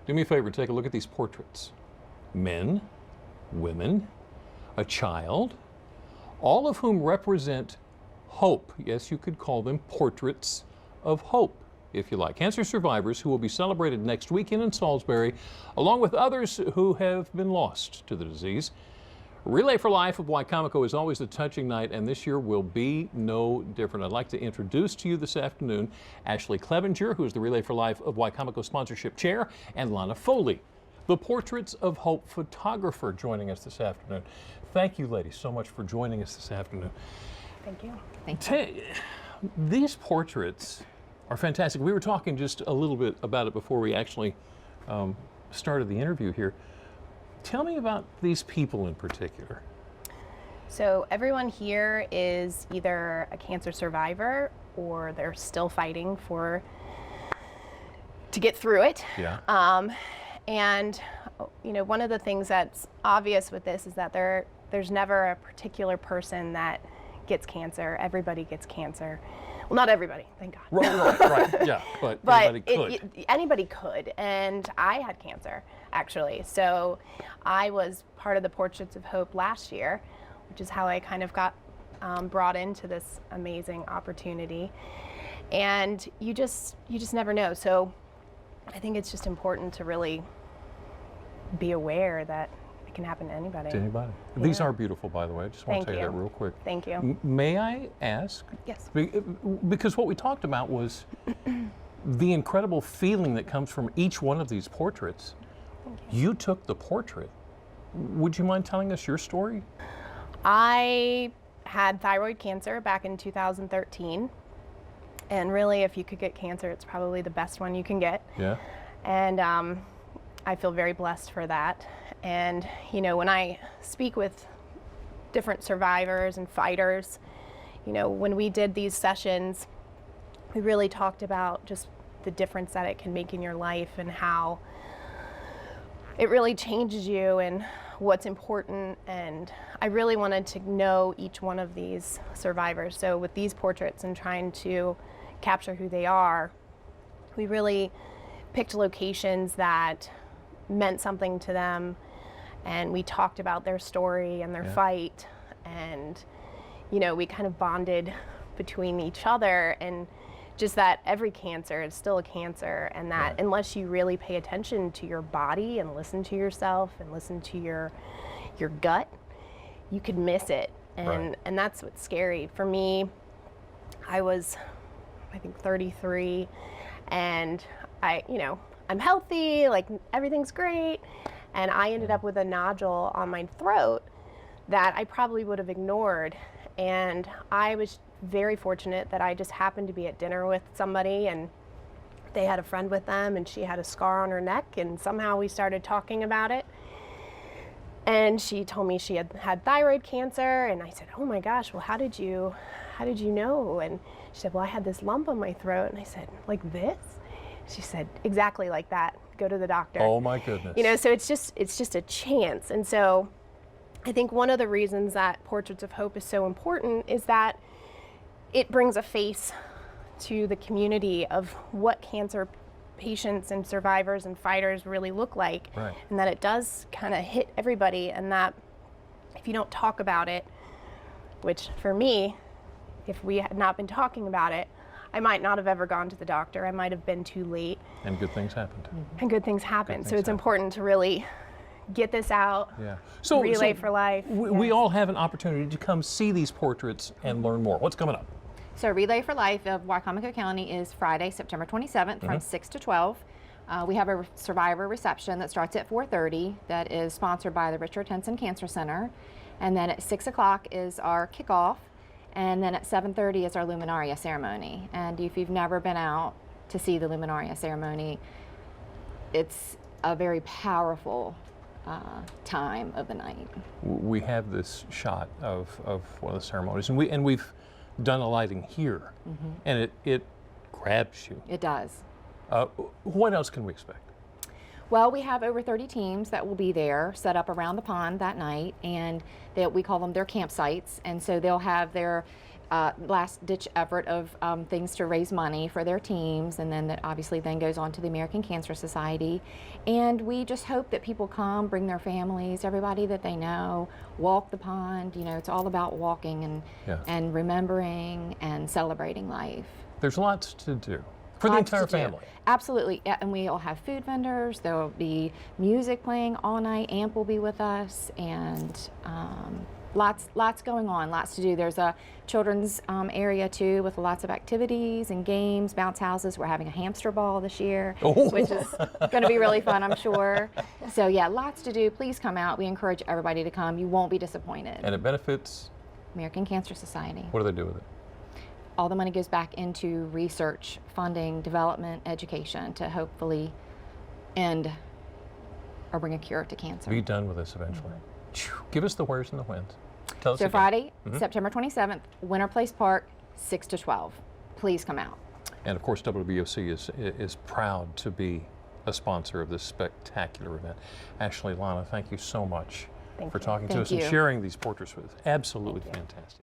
Do me a favor, take a look at these portraits. Men, women, a child, all of whom represent hope. Yes, you could call them portraits of hope, if you like. Cancer survivors who will be celebrated next weekend in Salisbury, along with others who have been lost to the disease. Relay for Life of Wicomico is always a touching night, and this year will be no different. I'd like to introduce to you this afternoon Ashley Clevenger, who is the Relay for Life of Wicomico Sponsorship Chair, and Lana Foley, the Portraits of Hope photographer, joining us this afternoon. Thank you, ladies, so much for joining us this afternoon. Thank you. Thank you. These portraits are fantastic. We were talking just a little bit about it before we actually started the interview here. Tell me about these people in particular. So everyone here is either a cancer survivor or they're still fighting to get through it. Yeah. And you know, one of the things that's obvious with this is that there's never a particular person that gets cancer. Everybody gets cancer. Well, not everybody, thank God. Right, yeah, but anybody could. Anybody could, and I had cancer, actually. So I was part of the Portraits of Hope last year, which is how I kind of got brought into this amazing opportunity. And you just never know. So I think it's just important to really be aware that it can happen to anybody. To anybody. Yeah. These are beautiful, by the way. I just want to tell you that real quick. Thank you. May I ask? Yes. Because what we talked about was the incredible feeling that comes from each one of these portraits. You took the portrait. Would you mind telling us your story? I had thyroid cancer back in 2013. And really, if you could get cancer, it's probably the best one you can get. Yeah. And I feel very blessed for that. And, you know, when I speak with different survivors and fighters, you know, when we did these sessions, we really talked about just the difference that it can make in your life and how it really changes you and what's important. And I really wanted to know each one of these survivors. So with these portraits and trying to capture who they are, we really picked locations that meant something to them, and we talked about their story and their fight, and you know, we kind of bonded between each other, and just that every cancer is still a cancer, and that unless you really pay attention to your body and listen to yourself and listen to your gut, you could miss it. And and that's what's scary. For me, I was, I think, 33, and you know, I'm healthy, like everything's great, and I ended up with a nodule on my throat that I probably would have ignored. And I was very fortunate that I just happened to be at dinner with somebody, and they had a friend with them, and she had a scar on her neck, and somehow we started talking about it. And she told me she had thyroid cancer, and I said, oh my gosh, well, how did you know? And she said, well, I had this lump on my throat. And I said, like this? She said, exactly like that. Go to the doctor. Oh my goodness. You know, so it's just a chance. And so I think one of the reasons that Portraits of Hope is so important is that it brings a face to the community of what cancer patients and survivors and fighters really look like. Right. And that it does kind of hit everybody, and that if you don't talk about it, which for me, if we had not been talking about it, I might not have ever gone to the doctor. I might have been too late. And good things happened. And good things happen. So it's important to really get this out. Yeah. So Relay for Life. We all have an opportunity to come see these portraits and learn more. What's coming up? So Relay for Life of Wicomico County is Friday, September 27th from 6 to 12. We have a survivor reception that starts at 4:30 that is sponsored by the Richard Henson Cancer Center. And then at 6 o'clock is our kickoff. And then at 7:30 is our Luminaria ceremony. And if you've never been out to see the Luminaria ceremony, it's a very powerful time of the night. We have this shot of one of the ceremonies, and we've done a lighting here, and it grabs you. It does. What else can we expect? Well, we have over 30 teams that will be there set up around the pond that night, and we call them their campsites. And so they'll have their last-ditch effort of things to raise money for their teams, and then that obviously then goes on to the American Cancer Society. And we just hope that people come, bring their families, everybody that they know, walk the pond. You know, it's all about walking and Yeah. and remembering and celebrating life. There's lots to do for the Lots entire to do. family. Absolutely, yeah, and we'll have food vendors. There will be music playing all night. AMP will be with us, and lots going on, lots to do. There's a children's area too with lots of activities and games, bounce houses. We're having a hamster ball this year, which is going to be really fun, I'm sure. So yeah, lots to do. Please come out. We encourage everybody to come. You won't be disappointed. And it benefits, American Cancer Society. what do they do with it? All the money goes back into research, funding, development, education to hopefully end or bring a cure to cancer. Be done with this eventually. Give us the wheres and the whens. Tell us So again. Friday, September 27th, Winter Place Park, 6 to 12. Please come out. And of course, WBOC is proud to be a sponsor of this spectacular event. Ashley, Lana, thank you so much Thank for you. talking to Thank us and you. sharing these portraits with us. Absolutely fantastic.